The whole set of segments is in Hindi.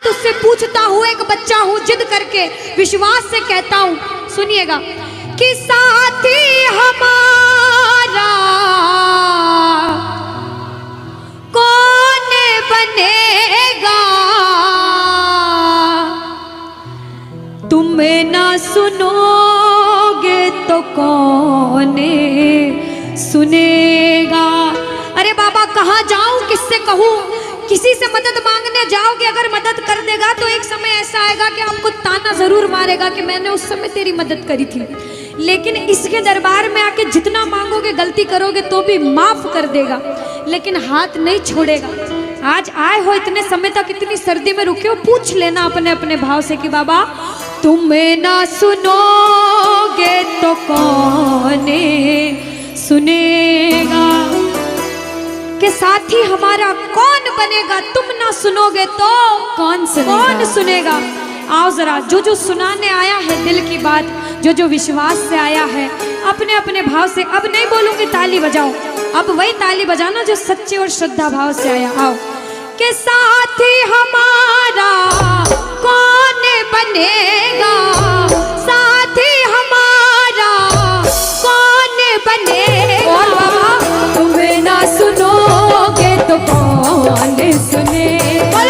तुझसे पूछता हूँ, एक बच्चा हूँ, जिद करके विश्वास से कहता हूँ, सुनिएगा कि साथी हमारा कौन बनेगा, तुम ना सुनोगे तो कौन सुनेगा। अरे बाबा कहाँ जाऊं, किससे कहूँ, किसी से मदद मांगने जाओगे, अगर मदद कर देगा तो एक समय ऐसा आएगा कि आपको ताना जरूर मारेगा कि मैंने उस समय तेरी मदद करी थी, लेकिन इसके दरबार में आके जितना मांगोगे, गलती करोगे तो भी माफ कर देगा, लेकिन हाथ नहीं छोड़ेगा। आज आए हो इतने समय तक, इतनी सर्दी में रुके हो, पूछ लेना अपने अपने भाव से कि बाबा तुम ना सुनोगे तो कौन सुनेगा, के साथी हमारा कौन बनेगा, तुम ना सुनोगे तो कौन सुनेगा। आओ जरा, जो जो सुनाने आया है दिल की बात, जो जो विश्वास से आया है, अपने अपने भाव से, अब नहीं बोलूंगी ताली बजाओ, अब वही ताली बजाना जो सच्चे और श्रद्धा भाव से आया। आओ के साथी हमारा कौन बनेगा, साथी हमारा कौन बनेगा, और बाबा तुम्हें ना सुनोगे तो कौन सुनेगा,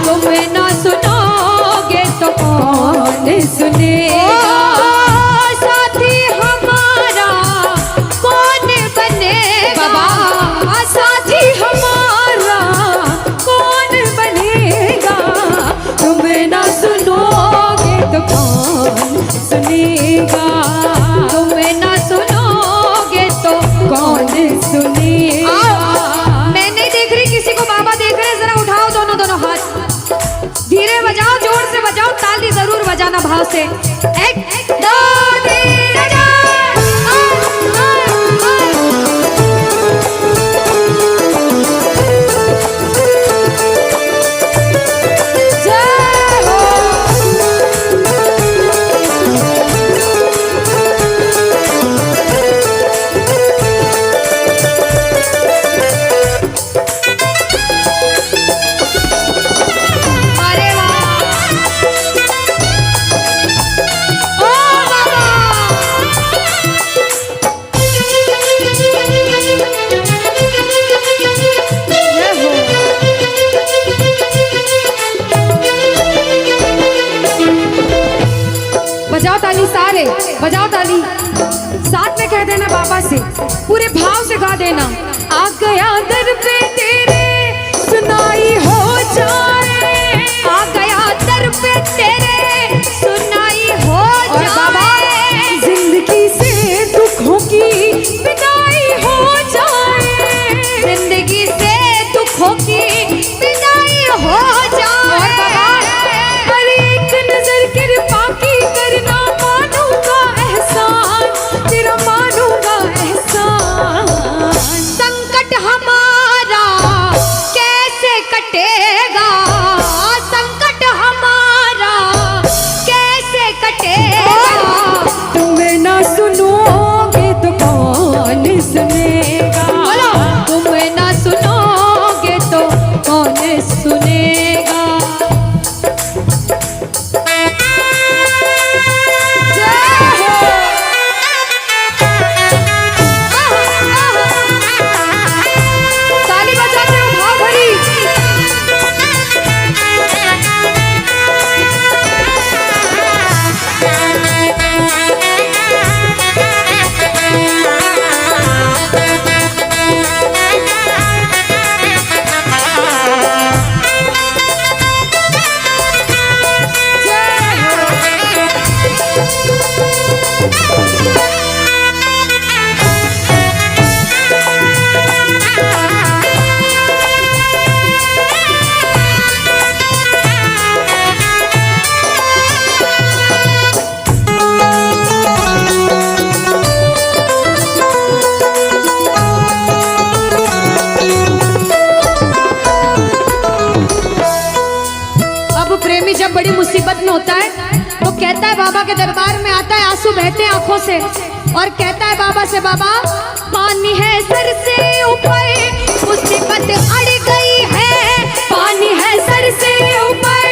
तुम्हें ना सुनोगे तो कौन सुनेगा, साथी हमारा कौन बनेगा, बाबा साथी हमारा कौन बनेगा, तुम्हें ना सुनोगे तो कौन सुनेगा, तुम्हें ना सुनोगे तो कौन सुनेगा। मैं नहीं देख रही किसी को, बाबा देख रहे, जरा उठाओ दोनों दोनों हाथ, धीरे बजाओ, जोर से बजाओ, ताली जरूर बजाना भाव से। एक दो तीन बजाओ ताली, सारे बजाओ ताली, साथ में कह देना बाबा से, पूरे भाव से गा देना। आ गया दर पे तेरे सुनाई हो जाए, आ गया दर पे तेरे सुनाई हो जाए, जिंदगी से दुखों की विदाई हो जाए, जिंदगी से दुखों की विदाई हो जाए, पर एक नजर कृपा की करना, मानूंगा एहसान तेरा, मानूंगा एहसान, संकट हमारा कैसे कटेगा, संकट हमारा कैसे कटेगा, तुम्हें ना सुनोगे तो कौन सुनेगा, तुम्हें ना सुनोगे तो कौन सुनेगा। ताली बजाते हो भाव भरी, जब बड़ी मुसीबत में होता है तो कहता है, बाबा के दरबार में आता है, आंसू बहते हैं आंखों से, और कहता है बाबा से, बाबा पानी है सर से ऊपर, मुसीबत अड़ गई है, पानी है सर से ऊपर,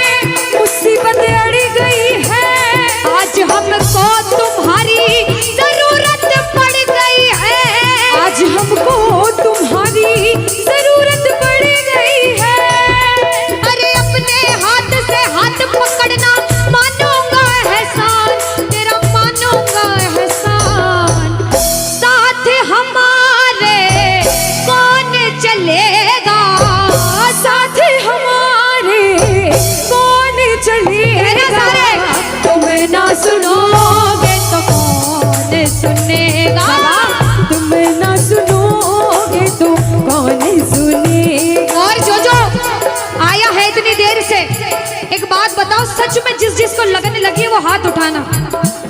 सच में जिस जिस को लगन लगी है वो हाथ उठाना।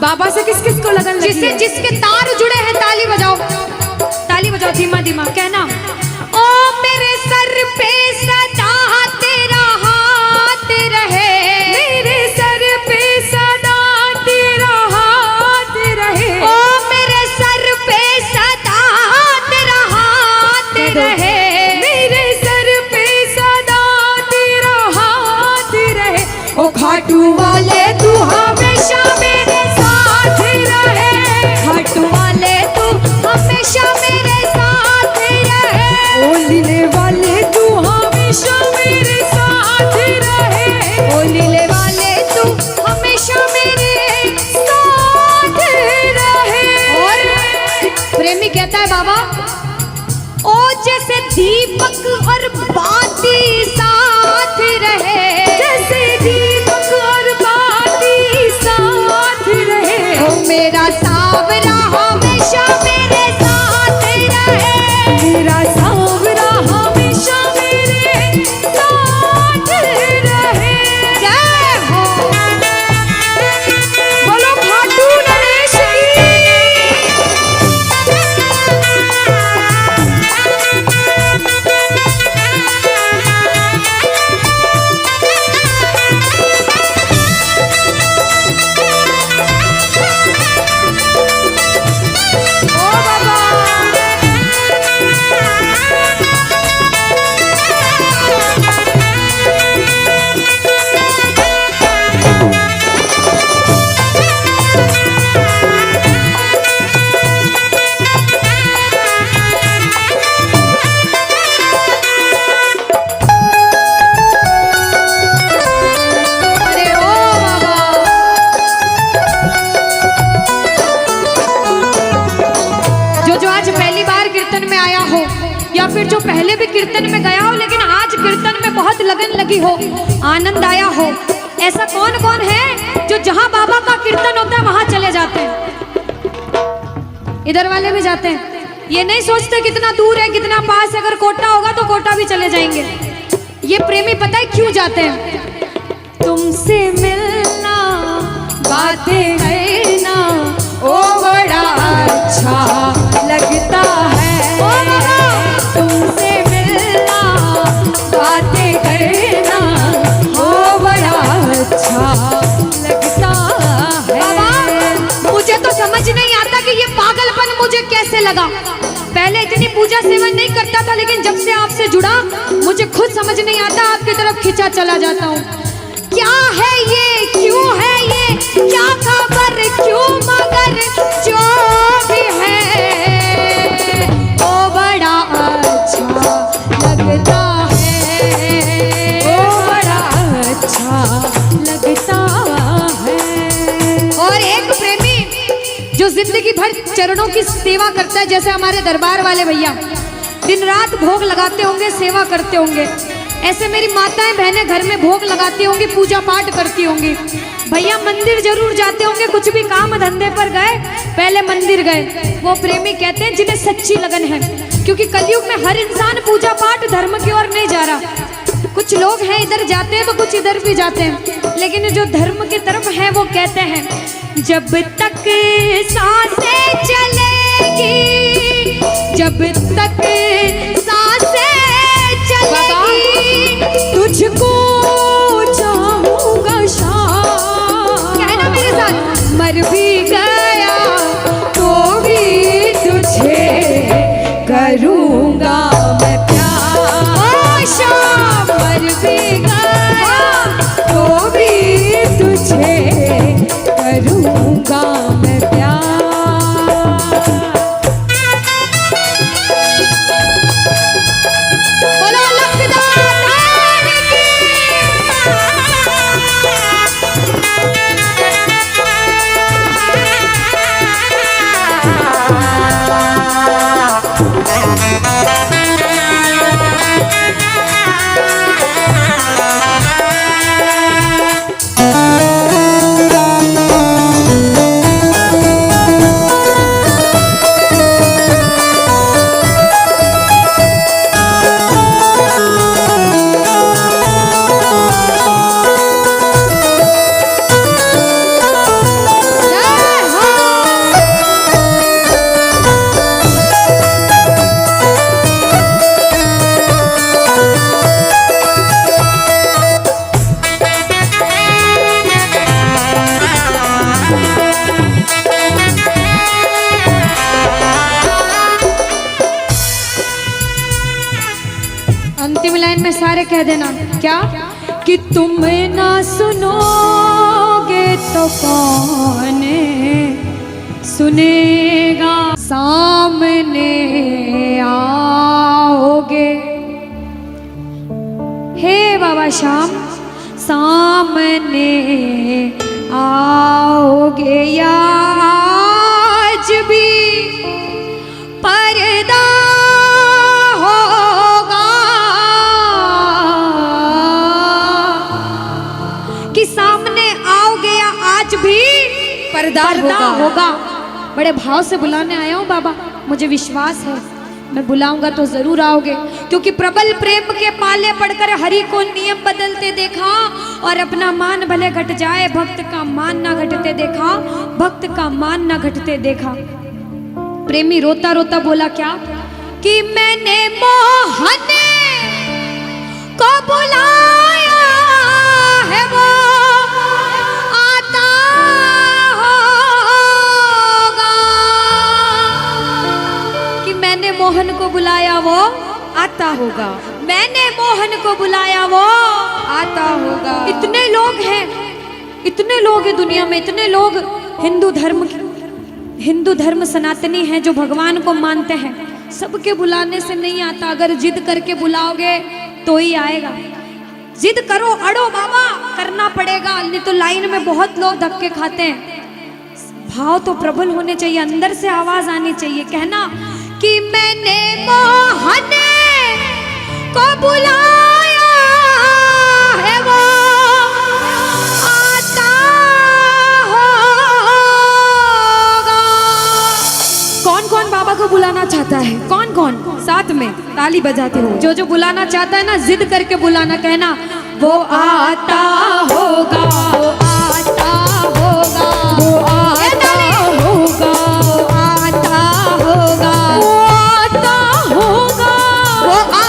बाबा से किस किस को लगन लगी जिससे है? जिसके तार जुड़े हैं ताली बजाओ, ताली बजाओ धीमा धीमा, कहना ओ मेरे सर पे सदा तेरा हाथ रहे, मेरे सर पे सदा तेरा हाथ रहे, ओ मेरे सर पे सदा तेरा हाथ रहे, मेरे सर पे सदा तेरा हाथ रहे। ओ खाटू वाले तू हमेशा मेरे साथ रहे, खाटू वाले तू हमेशा मेरे साथ रहे, ओ लीले वाले तू हमेशा मेरे साथ रहे, ओ लीले वाले तू हमेशा मेरे साथ रहे। और प्रेमी कहता है बाबा ओ जैसे दीपक और बाती साथ रहे, जैसे दीपक और बाती साथ रहे, ओ मेरा सावरा हमेशा मेरे साथ रहे, मेरा सावरा हमेशा मेरे साथ रहे। जय हो बोलो खाटू नरेश ओ बाबा अरे ओ बाबा जो आज पहली बार कीर्तन में आया हो या फिर जो पहले भी कीर्तन में गया हो लेकिन आज कीर्तन में बहुत लगन लगी हो, आनंद आया हो, ऐसा कौन कौन है जो जहां बाबा का कीर्तन होता है वहां चले जाते हैं? इधर वाले भी जाते हैं, ये नहीं सोचते कितना दूर है कितना पास है, अगर कोटा होगा तो कोटा भी चले जाएंगे। ये प्रेमी पता है क्यों जाते हैं? तुमसे मिलना बातें करना ओ बड़ा अच्छा लगता है, ओ बाबा तुमसे मिलना बातें करना ओ बड़ा अच्छा लगता है। बाबा मुझे तो समझ नहीं आता कि ये पागलपन मुझे कैसे लगा। पहले इतनी पूजा सेवन नहीं करता था लेकिन जब से आपसे जुड़ा मुझे खुद समझ नहीं आता, आपकी तरफ खिंचा चला जाता हूँ। क्या है ये, क्यों है ये, क्या खबर, क्यों मगर जो भी है ओ बड़ा अच्छा लगता है, ओ बड़ा अच्छा लगता है। और एक प्रेमी जो जिंदगी भर चरणों की सेवा करता है, जैसे हमारे दरबार वाले भैया दिन रात भोग लगाते होंगे, सेवा करते होंगे, ऐसे मेरी माताएं बहनें घर में भोग लगाती होंगी, पूजा पाठ करती होंगी। भैया मंदिर जरूर जाते होंगे, कुछ भी काम धंधे पर गए पहले मंदिर गए। वो प्रेमी कहते हैं जिन्हें सच्ची लगन है, क्योंकि कलयुग में हर इंसान पूजा पाठ धर्म की ओर नहीं जा रहा। कुछ लोग हैं इधर जाते हैं तो कुछ इधर भी जाते हैं, लेकिन जो धर्म की तरफ है वो कहते हैं जब तक सांसें चलेगी, जब तक सांसें चलेगी तुझको चाहूंगा शाम। कहना मेरे साथ, मर भी गया तो भी तुझे करूंगा मैं प्यार। ओ शाम मर भी गया तो भी तुझे करूंगा मैं प्यार। बोलो लखदार की। सारे कह देना क्या कि तुम ना सुनोगे तो कौन सुनेगा, सामने आओगे। हे बाबा श्याम सामने आओगे या आज भी पर्दा होगा कि सामने आओगे या आज भी पर्दा होगा। बड़े भाव से बुलाने आया हूँ बाबा, मुझे विश्वास है मैं बुलाऊंगा तो जरूर आओगे, क्योंकि प्रबल प्रेम के पाले पड़कर हरि को नियम बदलते देखा और अपना मान भले घट जाए भक्त का मान ना घटते देखा, भक्त का मान ना घटते देखा। प्रेमी रोता रोता बोला क्या कि मैंने मोहन को बुलाया है वो आता होगा, कि मैंने मोहन को बुलाया वो आता होगा, मैंने मोहन को बुलाया वो आता होगा। इतने लोग हैं, इतने लोग हैं दुनिया में, इतने लोग हिंदू धर्म सनातनी हैं जो भगवान को मानते हैं, सबके बुलाने से नहीं आता। अगर जिद करके बुलाओगे तो ही आएगा। जिद करो, अड़ो बाबा, करना पड़ेगा, नहीं तो लाइन में बहुत लोग धक्के खाते हैं। भाव तो प्रबल होने चाहिए, अंदर से आवाज आनी चाहिए, कहना कि मैंने मोहन को बुलाया है वो आता होगा। कौन कौन बाबा को बुलाना चाहता है? कौन कौन? साथ में ताली बजाते हो। जो जो बुलाना चाहता है ना, जिद करके बुलाना, कहना वो आता होगा, वो आता होगा, वो आता होगा, वो आता होगा, वो आता होगा, वो आता होगा, वो आता होगा, वो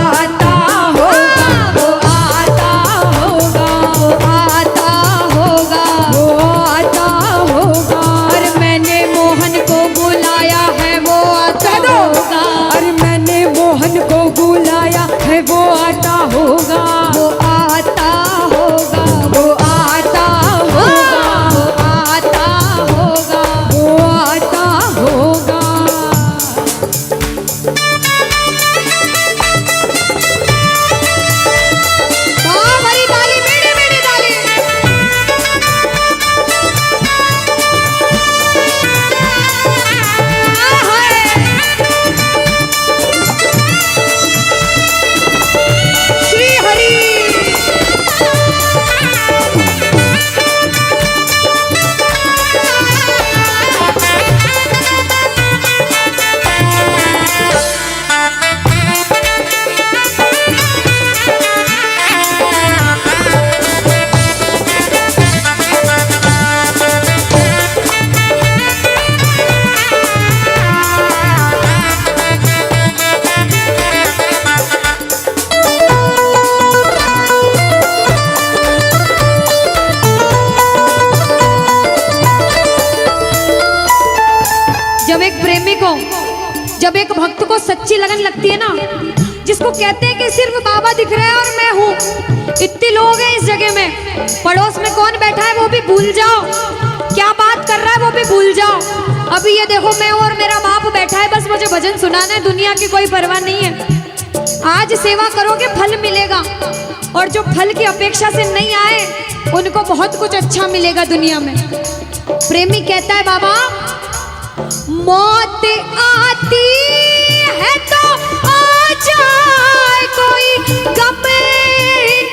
आता होगा, वो आता होगा, वो आता होगा, वो आता होगा। और मैंने मोहन को बुलाया है वो आता होगा, अरे मैंने मोहन को बुलाया है वो आता होगा, वो आता होगा, वो आता होगा, वो आता होगा। वो आता होगा। वाह भाई, ताली, मेरी मेरी ताली। श्री हरि। जब एक प्रेमी को, जब एक भक्त को सच्ची लगन लगती है ना, जिसको कहते हैं कि सिर्फ बाबा दिख रहे हैं और मैं हूँ, इतने लोग हैं इस जगह में, पड़ोस में कौन बैठा है वो भी भूल जाओ, क्या बात कर रहा है वो भी भूल जाओ। अभी ये देखो, मैं और मेरा बाप बैठा है, बस मुझे भजन सुनाना है, दुनिया की कोई परवाह नहीं है। आज सेवा करोगे फल मिलेगा, और जो फल की अपेक्षा से नहीं आए उनको बहुत कुछ अच्छा मिलेगा दुनिया में। प्रेमी कहता है बाबा, मौत आती है तो आ जाए कोई गम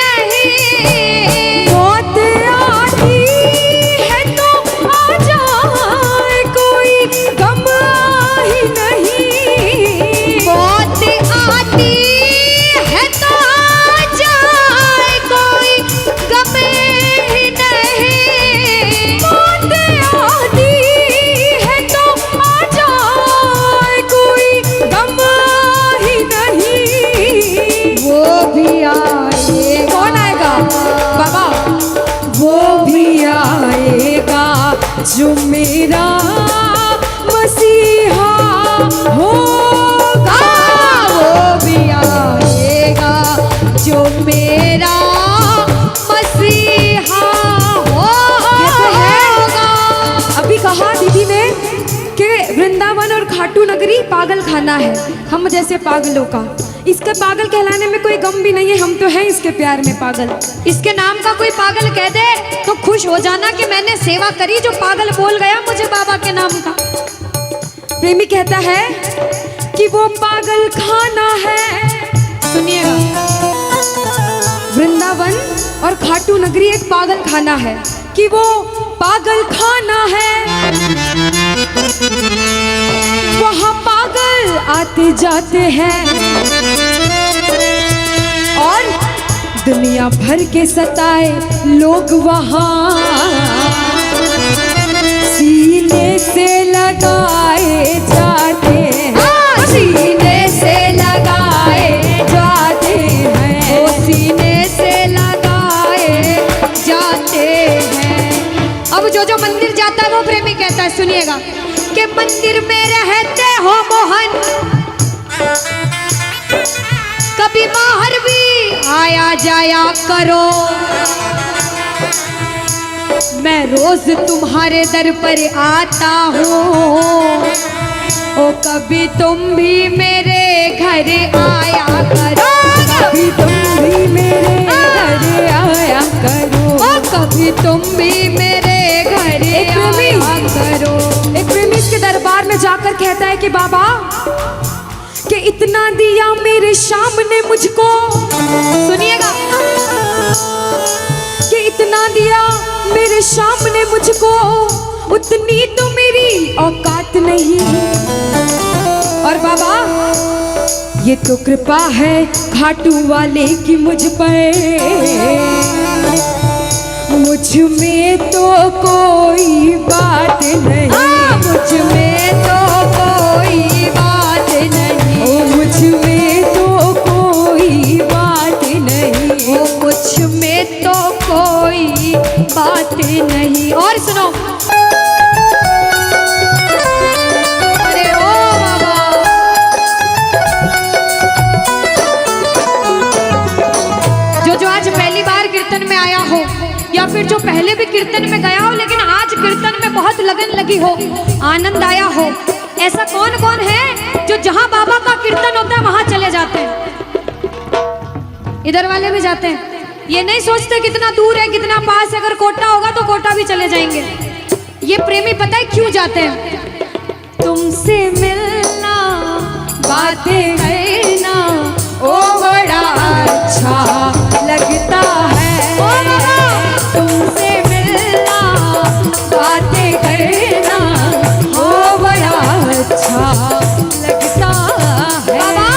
नहीं, मौत आती है तो आ जाए कोई गम ही नहीं, मौत आती है तो आ जाए कोई गम ही नहीं, मौत आती है तो आ जाए कोई गम ही नहीं। वो भी आए। कौन आएगा बाबा? वो भी आएगा जो मेरा मसीहा खाटू नगरी पागल खाना है हम जैसे पागलों का। इसके पागल कहलाने में कोई गम भी नहीं है, हम तो हैं इसके प्यार में पागल। इसके नाम का कोई पागल कह दे तो खुश हो जाना कि मैंने सेवा करी, जो पागल बोल गया मुझे बाबा के नाम का। प्रेमी कहता है कि वो पागल खाना है। सुनिएगा, वृंदावन और खाटू नगरी एक पागल खाना है कि वो पागल खाना है। वहाँ पागल आते जाते हैं और दुनिया भर के सताए लोग वहाँ सीने से लगाए जाते हैं, सीने से लगाए जाते हैं, सीने से लगाए जाते हैं। अब जो मंदिर जाता है वो प्रेमी कहता है, सुनिएगा, कि मंदिर में रहते हो मोहन, कभी बाहर भी आया जाया करो। मैं रोज तुम्हारे दर पर आता हूँ, ओ कभी तुम भी मेरे घर आया करो, कभी तुम भी मेरे घर आया करो, ओ कभी तुम भी मेरे घर आया करो। एक प्रेमी इसके दरबार में जाकर कहता है कि बाबा, कि इतना दिया मेरे शाम ने मुझको, सुनिएगा, कि इतना दिया मेरे शाम ने मुझको, उतनी तो मेरी औकात नहीं। और बाबा, ये तो कृपा है खाटू वाले की मुझ पर, मुझ में तो कोई बात नहीं, मुझ में तो कोई बात नहीं, ओ मुझ में तो कोई बात नहीं, ओ मुझ में तो कोई बात नहीं। और सुनो, अरे ओ बाबा, जो आज पहली बार कीर्तन में आया हो या फिर जो पहले भी कीर्तन में गया हो लेकिन आज कीर्तन में बहुत लगन लगी हो, आनंद आया हो, ऐसा कौन कौन है जो जहां बाबा का कीर्तन होता है वहां चले जाते हैं? इधर वाले भी जाते हैं, ये नहीं सोचते कितना दूर है कितना पास है, अगर कोटा होगा तो कोटा भी चले जाएंगे। ये प्रेमी पता है क्यों जाते हैं? तुमसे मिलना, बातें करना, ओ बड़ा अच्छा लगता है, ओ तुमसे मिलना, बातें करना, ओ बड़ा अच्छा लगता है। बाबा,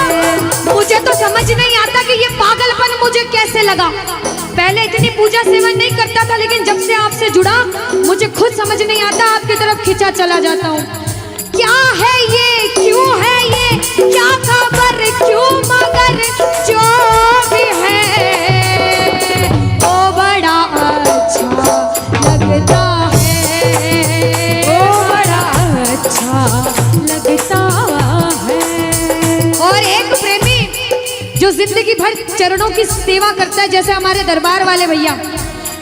मुझे तो समझ नहीं आता कि ये पागलपन मुझे कैसे लगा। पहले इतनी पूजा सेवन नहीं करता था, लेकिन जब से आपसे जुड़ा मुझे खुद समझ नहीं आता, आपकी तरफ खिंचा चला जाता हूँ। क्या है ये, क्यों है ये, क्या खबर, क्यों, मगर जो भी है ओ बड़ा अच्छा लगता है, ओ बड़ा अच्छा लगता है। और एक प्रेमी जो जिंदगी भर चरणों की सेवा करता है, जैसे हमारे दरबार वाले भैया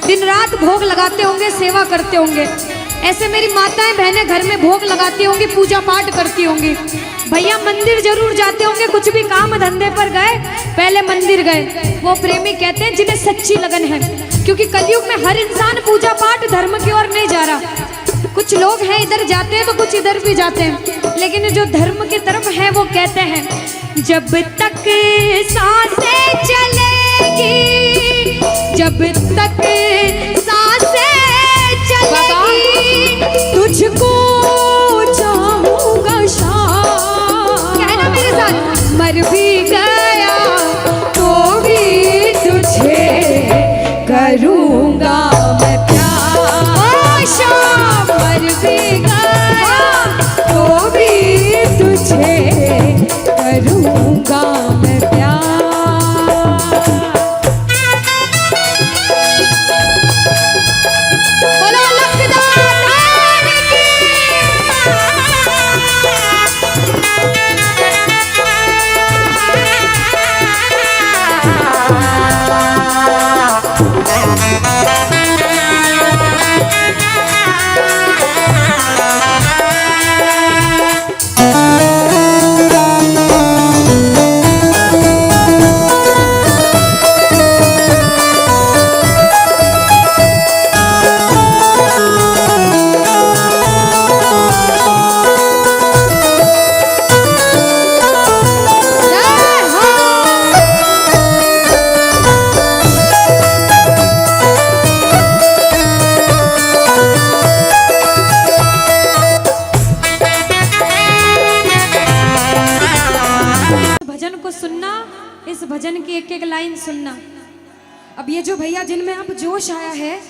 दिन रात भोग लगाते होंगे, सेवा करते होंगे, ऐसे मेरी माताएं बहनें घर में भोग लगाती होंगी, पूजा पाठ करती होंगी। भैया मंदिर जरूर जाते होंगे, कुछ भी काम धंधे पर गए पहले मंदिर गए। वो प्रेमी कहते हैं जिन्हें सच्ची लगन है, क्योंकि कलयुग में हर इंसान पूजा पाठ धर्म की ओर नहीं जा रहा। कुछ लोग हैं इधर जाते हैं तो कुछ इधर भी जाते हैं, लेकिन जो धर्म की तरफ है वो कहते हैं जब तक सांसें चलेगी, जब तक सांसें चलेगी, तुझको चाहूंगा शाम। कहना मेरे साथ, मर भी गया तो भी तुझे करूंगा मैं प्यार। शाम, मर भी गया तो भी तुझे करूंगा मैं प्यार। बोलो लखदार की सुनना, इस भजन की एक एक लाइन सुनना। अब ये जो भैया जिनमें अब जोश आया है,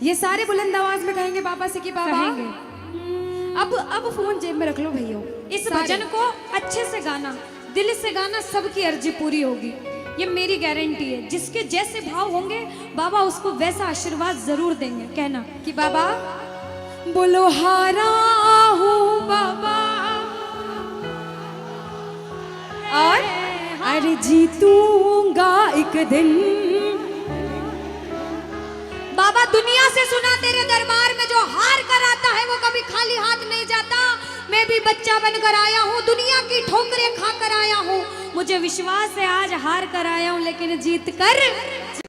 ये सारे बुलंद आवाज में कहेंगे बाबा से कि बाबा कहेंगे। अब फोन जेब में रख लो भैया। इस भजन को अच्छे से गाना, दिल से गाना, सबकी अर्जी पूरी होगी, ये मेरी गारंटी है। जिसके जैसे भाव होंगे बाबा उसको वैसा आशीर्वाद जरूर देंगे। कहना कि बाबा बोलो हारा हूँ बाबा और अरे जीतूंगा एक दिन। बाबा दुनिया से सुना तेरे दरबार में जो हार कर आता है वो कभी खाली हाथ नहीं जाता। मैं भी बच्चा बनकर आया हूँ, दुनिया की ठोकरें खा कर आया हूँ। मुझे विश्वास है आज हार कर आया हूँ लेकिन जीत कर।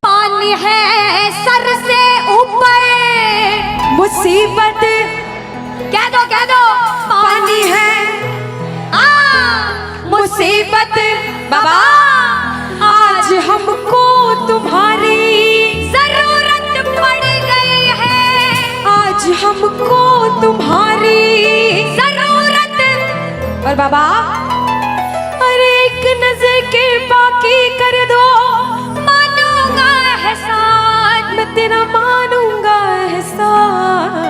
पानी है सर से ऊपर, मुसीबत कह दो पानी है मुसीबत बाबा आज हमको तुम्हारी जरूरत पड़ गई है, आज हमको तुम्हारी जरूरत। और बाबा अरे एक नजर के बाकी कर दो, मानूंगा एहसान, मैं तेरा मानूंगा एहसान।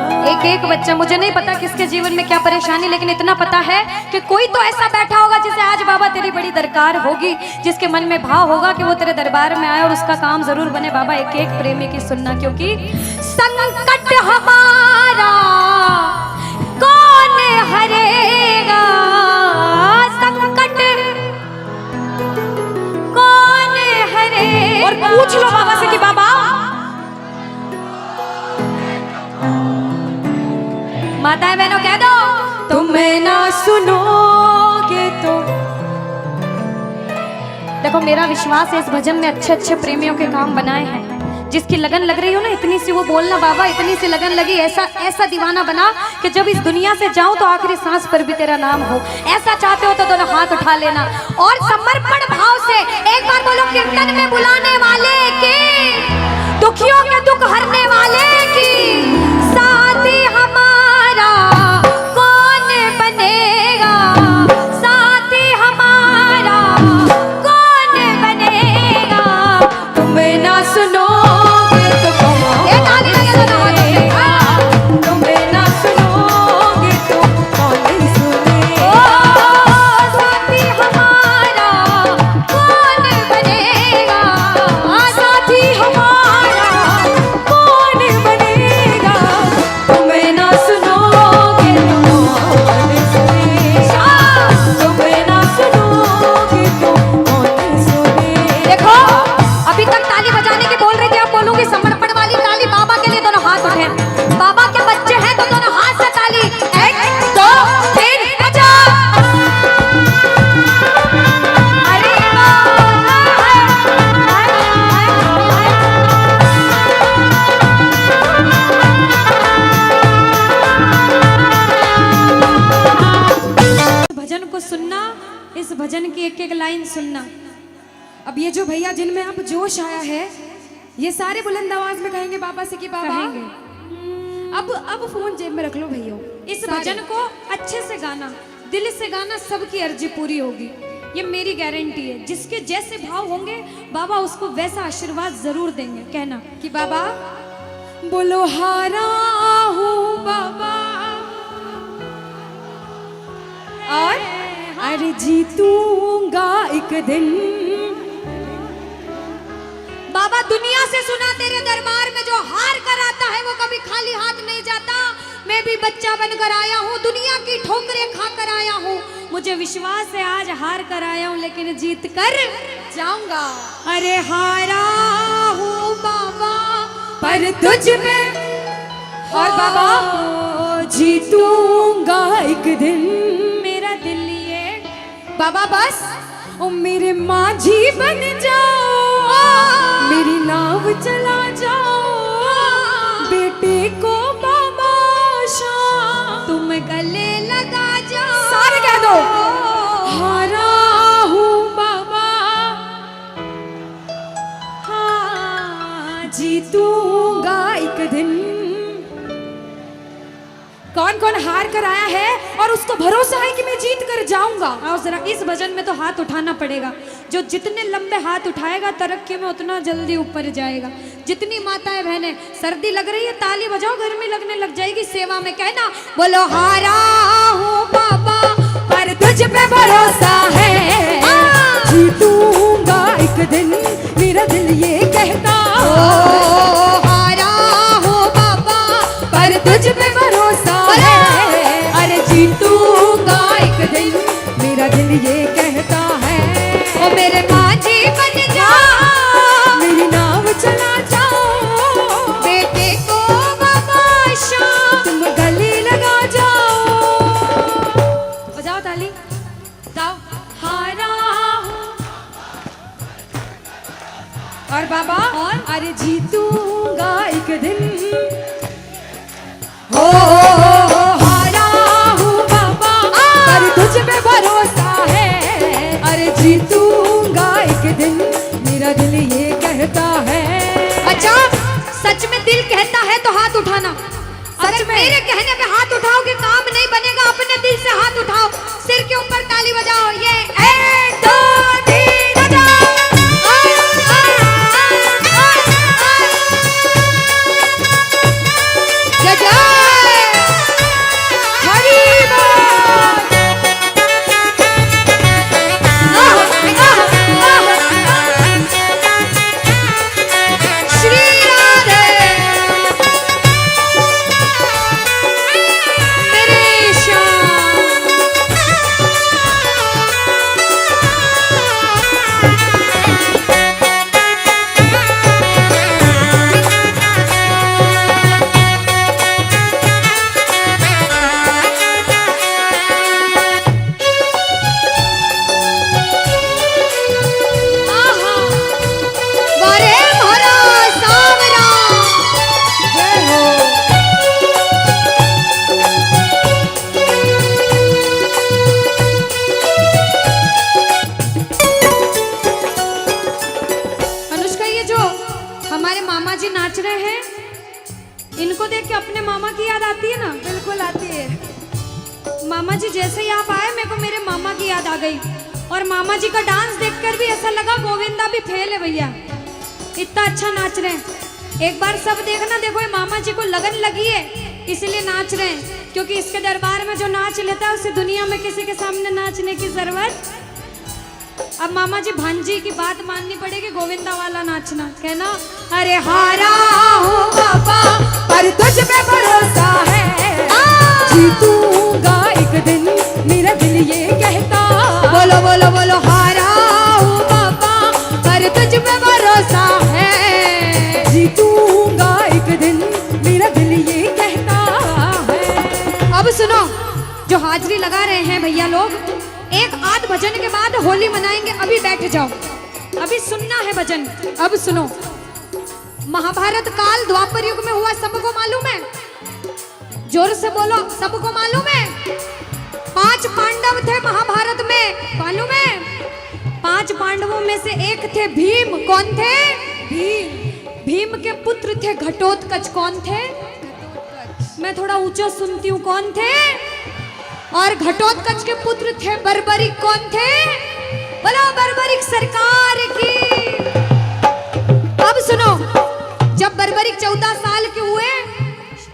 एक बच्चा, मुझे नहीं पता किसके जीवन में क्या परेशानी, लेकिन इतना पता है कि कोई तो ऐसा बैठा होगा जिसे आज बाबा तेरी बड़ी दरकार होगी, जिसके मन में भाव होगा कि वो तेरे दरबार में आए और उसका काम जरूर बने। बाबा एक एक प्रेमी की सुनना, क्योंकि संकट हमारा कौन हरेगा, संकट कौन हरेगा। और पूछ लो बाबा से कि बाबा माताएं बहनों कह दो तुम्हें ना सुनोगे तो। देखो मेरा विश्वास है इस भजन में अच्छे अच्छे प्रेमियों के काम बनाए हैं। जिसकी लगन लग रही हो ना, इतनी सी वो बोलना बाबा, इतनी सी लगन लगी, ऐसा दीवाना बना कि जब इस दुनिया से जाऊं तो आखिरी सांस पर भी तेरा नाम हो। ऐसा चाहते हो तो दोनों हाथ उठा लेना और समर्पण भाव से एक बार बोलो, कीर्तन में बुलाने वाले की, दुखियों के दुख हरने वाले की, साथी हमारा कौन बनेगा, साथी हमारा कौन बनेगा। तुम्हें ना सुनोगे तो कौन सुनेगा, तुम्हें ना सुनोगे तो कौन सुनेगा। साथी हमारा कौन बनेगा, साथी हमारा कौन बनेगा, तुम्हें ना सुनोगे तो कौन सुनेगा, तुम्हें ना सुनोगे तो कौन सुनेगा। देखो अभी तक ताली बजाने की बोल रही थी, अब बोलूंगी समर्पण वाली ताली। बाबा के लिए दोनों हाथ उठे, बाबा के बच्चे हैं तो दोनों हाथ से ताली। 1 2 3 बजा। अरे भजन को सुनना, इस भजन की एक एक लाइन सुनना। अब ये जो भैया जिनमें अब जोश आया है, ये सारे बुलंद आवाज में कहेंगे बाबा से कि बाबा कहेंगे। अब फोन जेब में रख लो भैया। इस भजन को अच्छे से गाना, दिल से गाना, सबकी अर्जी पूरी होगी, ये मेरी गारंटी है। जिसके जैसे भाव होंगे बाबा उसको वैसा आशीर्वाद जरूर देंगे। कहना कि बाबा बोलो हारा हूँ बाबा और अरे जीतूंगा एक दिन। बाबा दुनिया से सुना तेरे दरबार में जो हार कर आता है वो कभी खाली हाथ नहीं जाता। मैं भी बच्चा बनकर आया हूँ, दुनिया की ठोकरें खा कर आया हूँ। मुझे विश्वास है आज हार कर आया हूँ लेकिन जीत कर जाऊंगा। अरे हारा हूँ बाबा पर तुझ में और बाबा जीतूंगा एक दिन। मेरा दिल ये बाबा बस ओ मेरे माझी बन जाओ, मेरी नाव चला जाओ, बेटे को बाबा शाम तुम गले लगा जाओ। सारे कह दो हारा हूँ बाबा, हाँ जीतूंगा एक दिन। कौन कौन हार कर आया है और उसको भरोसा है कि मैं जीत कर जाऊंगा। आओ जरा, इस भजन में तो हाथ उठाना पड़ेगा। जो जितने लंबे हाथ उठाएगा तरक्की में उतना जल्दी ऊपर जाएगा। जितनी माताएं बहनें, सर्दी लग रही है ताली बजाओ, गर्मी लगने लग जाएगी सेवा में। कहना बोलो हारा हूँ बाबा पर तुझ पे भरोसा है, जीतूंगा एक दिन, मेरा दिल ये कहता। हारा हूँ बाबा पर तुझ पे भरोसा है, अरे जीतूंगा एक दिन, मेरा दिल ये कहता है। ओ मेरे माझी बन जा, मेरी नाव चला जाओ, बेटे को बख्शो, तुम गले लगा जाओ। बजाओ ताली, जाओ। हारा हूँ और बाबा, और अरे जीतूंगा एक दिन। हो हारा हूँ बाबा पर तुझ पे भरोसा है, अरे जीतूंगा एक दिन, मेरा दिल ये कहता है। अच्छा, सच में दिल कहता है तो हाथ उठाना। अगर में? मेरे कहने पे हाथ उठाओगे काम नहीं बनेगा। अपने दिल से हाथ उठाओ, सिर के ऊपर ताली बजाओ। ये 1 2 3 बजाओ। जय जय हरी बोल। श्री राधे मेरे श्याम। आहा, वारे मोरा सावरा। जय हो। अनुष्का, ये जो हमारे मामा जी नाच रहे हैं, इनको देख के अपने मामा की याद आती है ना? बिल्कुल आती है। मामा जी जैसे ही आप आए, मेरे को मेरे मामा की याद आ गई। और मामा जी का डांस देखकर भी ऐसा लगा गोविंदा भी फेल है भैया, इतना अच्छा नाच रहे हैं। एक बार सब देखना, देखो ये मामा जी को लगन लगी है इसलिए नाच रहे हैं, क्योंकि इसके दरबार में जो नाच लेता है उसे दुनिया में किसी के सामने नाचने की जरूरत। अब मामा जी भांजी की बात माननी पड़ेगी, गोविंदा वाला नाचना। कहना अरे हारा हूँ बाबा पर तुझ पे भरोसा है, जीतूंगा एक दिन, मेरा दिल ये कहता। बोलो बोलो बोलो, हारा हूँ बाबा पर तुझ पे भरोसा है, जीतूंगा एक दिन, मेरा दिल ये कहता है। अब सुनो, जो हाजरी लगा रहे हैं भैया लोग, एक आध भजन के बाद होली मनाएंगे। अभी बैठ जाओ, अभी सुनना है भजन। अब सुनो, महाभारत काल द्वापर युग में हुआ, सबको मालूम है? जोर से बोलो, सबको मालूम है? 5 पांडव थे महाभारत में, मालूम है? 5 पांडवों में से एक थे भीम। कौन थे? भीम। भीम के पुत्र थे घटोत्कच। कौन थे? मैं थोड़ा ऊंचा सुनती हूँ। कौन थे? और घटोत्कच के पुत्र थे बर्बरिक। कौन थे? बोलो बर्बरिक सरकार की। अब सुनो, जब बर्बरिक 14 साल के हुए,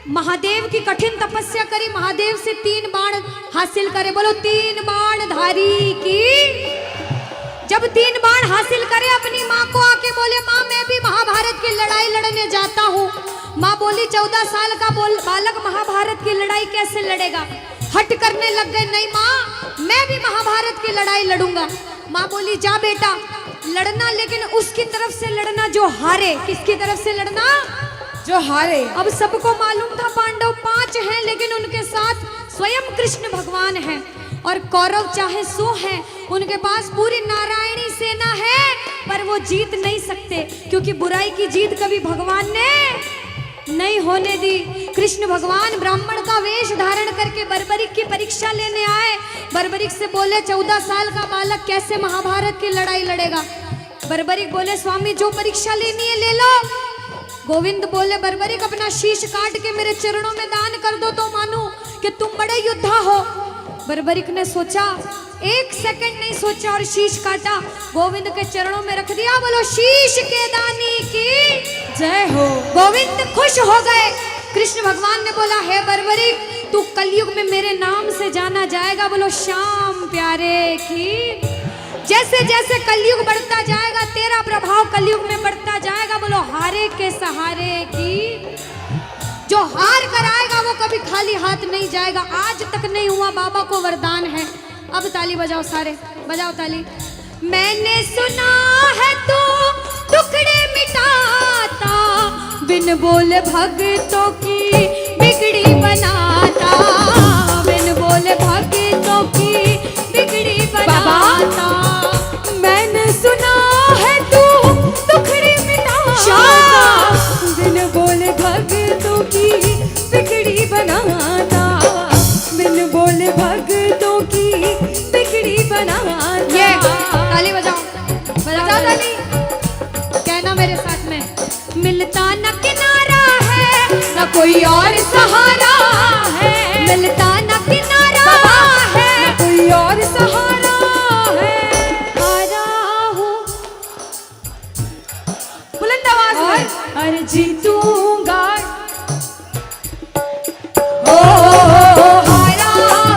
महादेव की कठिन तपस्या करी, महादेव से 3 बाण हासिल करे। बोलो 3 बाण धारी की। जब 3 बाण हासिल करे, अपनी माँ को आके बोले, माँ मैं भी महाभारत की लड़ाई लड़ने जाता हूँ। माँ बोली 14 साल का बालक महाभारत की लड़ाई कैसे लड़ेगा? हट करने लग गए, नहीं माँ मैं भी महाभारत की लड़ाई लड़ूंगा। माँ बोली जा बेटा लड़ना, लेकिन उसकी तरफ से लड़ना जो हारे। किसकी तरफ से लड़ना? जो हारे। अब सबको मालूम था पांडव 5 हैं, लेकिन उनके साथ स्वयं कृष्ण भगवान हैं। और कौरव चाहे 100 हैं, उनके पास पूरी नारायणी सेना है, पर वो जीत नहीं सकते, क्योंकि बुराई की जीत कभी भगवान ने नहीं होने दी। कृष्ण भगवान ब्राह्मण का वेश धारण करके बर्बरिक की परीक्षा लेने आए। बर्बरिक से बोले 14 साल का बालक कैसे महाभारत की लड़ाई लड़ेगा? बर्बरिक बोले स्वामी जो परीक्षा लेनी है ले लो। गोविंद बोले बर्बरिक अपना शीश काट के मेरे चरणों में दान कर दो तो मानूं कि तुम बड़े योद्धा हो। बर्बरिक ने सोचा, एक सेकंड नहीं सोचा और शीश काटा, गोविंद के चरणों में रख दिया। बोलो शीश के दानी की जय हो। गोविंद खुश हो गए। कृष्ण भगवान ने बोला, हे बर्बरिक, तू कलयुग में मेरे नाम से जाना जाएगा। बोलो श्याम प्यारे की। जैसे जैसे कलयुग बढ़ता जाएगा, तेरा प्रभाव कलयुग में बढ़ता जाएगा। बोलो हारे के सहारे की। जो हार कर आएगा वो कभी खाली हाथ नहीं जाएगा। आज तक नहीं हुआ, बाबा को वरदान है। अब ताली बजाओ, सारे बजाओ ताली। मैंने सुना है तू टुकड़े मिटाता, बिन बोले भक्तों की बिगड़ी बनाता, बिन बोले भक्तों की बिगड़ी बनाता। मैंने सुना है तू टुकड़े मिटाता, बिन बोले भक्तों की बिगड़ी बनाता, बिन बोले भक्तों की बिगड़ी बनाता। ये ताली बजाओ, बजाओ ताली। कहना मेरे साथ में, मिलता न किनारा है न कोई और सहारा है, मिलता न किनारा है न कोई और सहारा है। हारा हूँ बुलंद आवाज में, अरे जीतूंगा। हारा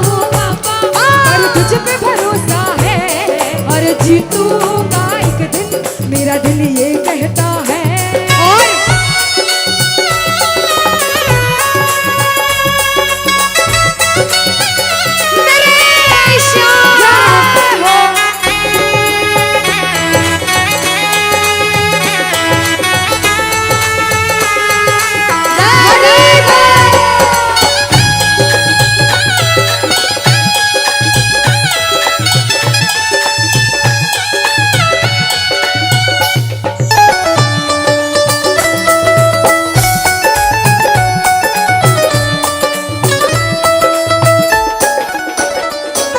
हूँ बाबा, और तुझ पे भरोसा है, और जीतूंगा एक दिन, मेरा दिल ये कहता है। और मेरे श्याम हो।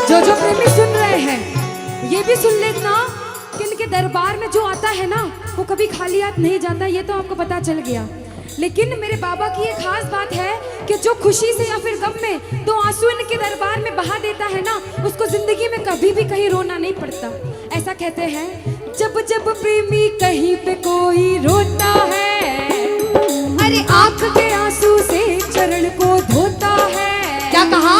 जो जो प्रेमी सुन रहे हैं, ये भी सुन लेना कि इनके दरबार में जो आता है ना, वो कभी खाली हाथ नहीं जाता। ये तो आपको पता चल गया। लेकिन मेरे बाबा की एक खास बात है कि जो खुशी से या फिर गम में दो आंसू इनके दरबार में बहा देता है ना, उसको जिंदगी में कभी भी कहीं रोना नहीं पड़ता। ऐसा कहते हैं, जब जब प्रेमी कहीं पे कोई रोता है, अरे आंख के आंसू से चरण को धोता है। क्या कहा?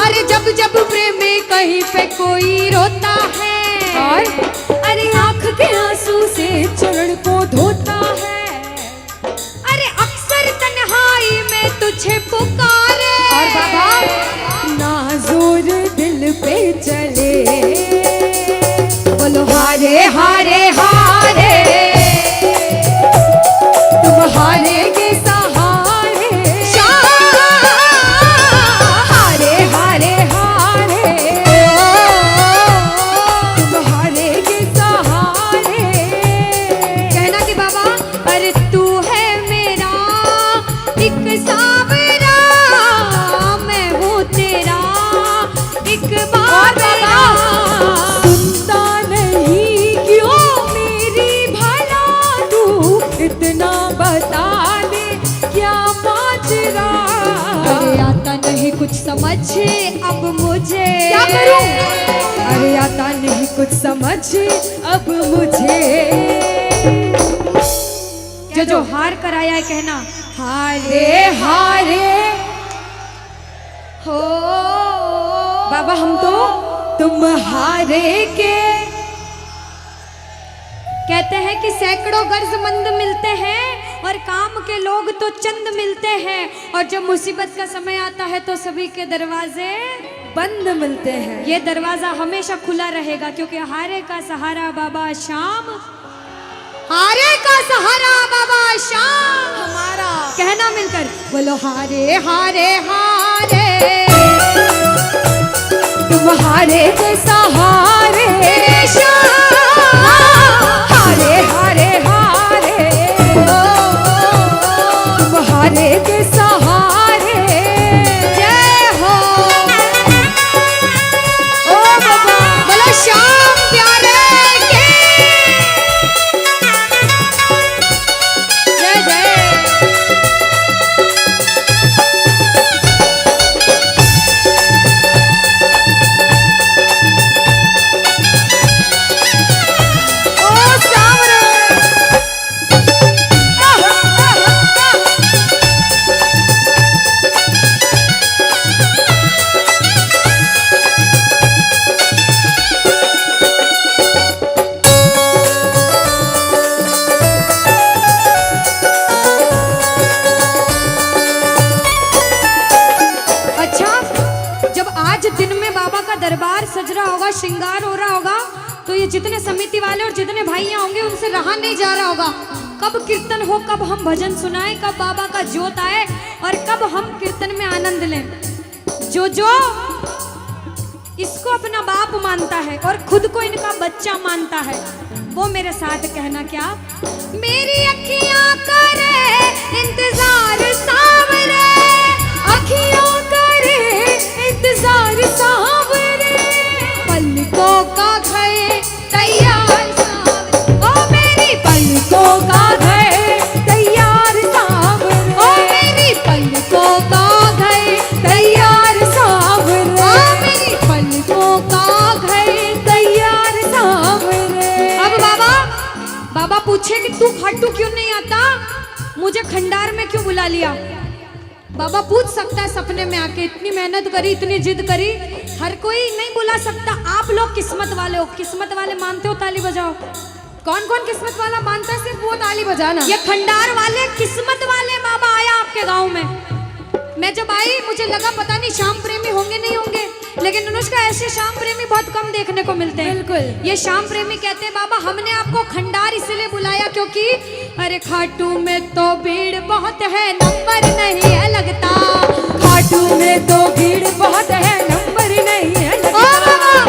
अरे जब जब प्रेमी कहीं पे कोई रोता है, और अरे आंख के आंसू से चरण को धोता है। अरे अक्सर तन्हाई में तुझे पुकारे। और बाबा नाज़ुर दिल पे चले, बोलो हारे हारे हारे, तुम हारे के सहारे। हारे हारे हारे, तुम हारे के सहारे। कहना कि बाबा, पर तू है मेरा एक सावरा, मैं हूँ तेरा एक बाबरा। सुनता नहीं क्यों मेरी भला, तू इतना बता दे क्या माजरा। अरे आता नहीं कुछ समझ अब मुझे, क्या करूं? अरे आता नहीं कुछ समझ अब मुझे। जो जो हार कर आया है, कहना हारे हारे हो। बाबा, हम तो तुम हारे के। कहते हैं कि सैकड़ों गर्जमंद मिलते हैं और काम के लोग तो चंद मिलते हैं, और जब मुसीबत का समय आता है तो सभी के दरवाजे बंद मिलते हैं। ये दरवाजा हमेशा खुला रहेगा, क्योंकि हारे का सहारा बाबा श्याम, हारे का सहारा बाबा श्याम हमारा। कहना मिलकर, बोलो हारे हारे हारे, तुम हारे के सहारे। हारे हारे हारे, तुम हारे के सहारे। जय हो। ओ बाबा, बोलो श्याम प्यारे के जय जय। रहा होगा तो ये जितने समिति वाले और जितने भाइयाँ होंगे उनसे रहा नहीं जा रहा होगा। कब कीर्तन हो, कब हम भजन सुनाएं, कब बाबा का जोत आए और कब हम कीर्तन में आनंद लें। जो इसको अपना बाप मानता है और खुद को इनका बच्चा मानता है, वो मेरे साथ कहना क्या। मेरी अखियां करे इंतजार सावरे, अखियां करे इंतजार सावरे, पलकों का घर तैयार सावरे, ओ मेरी पलकों का घर तैयार सावरे, ओ मेरी पलकों का घर तैयार सावरे, ओ मेरी पलकों का घर तैयार सावरे। अब बाबा पूछे कि तू खाटू क्यों नहीं आता, मुझे खंडार में क्यों बुला लिया। बाबा पूछ सकता है सपने में आके, इतनी मेहनत करी, इतनी जिद करी, हर कोई नहीं बुला सकता। आप लोग किस्मत वाले हो, किस्मत वाले मानते हो, ताली बजाओ। कौन कौन किस्मत वाला मानता है, सिर्फ वो ताली बजाना। ये खंडार वाले किस्मत वाले बाबा आया आपके गांव में। मैं जब आई मुझे लगा पता नहीं श्याम प्रेमी होंगे नहीं होंगे, लेकिन अनुष्का ऐसे श्याम प्रेमी बहुत कम देखने को मिलते हैं। बिल्कुल। ये श्याम प्रेमी कहते हैं बाबा हमने आपको खंडार इसलिए बुलाया क्योंकि अरे खाटू में तो भीड़ बहुत है, नंबर नहीं है लगता। खाटू में तो भीड़ बहुत है, नंबर नहीं है लगता।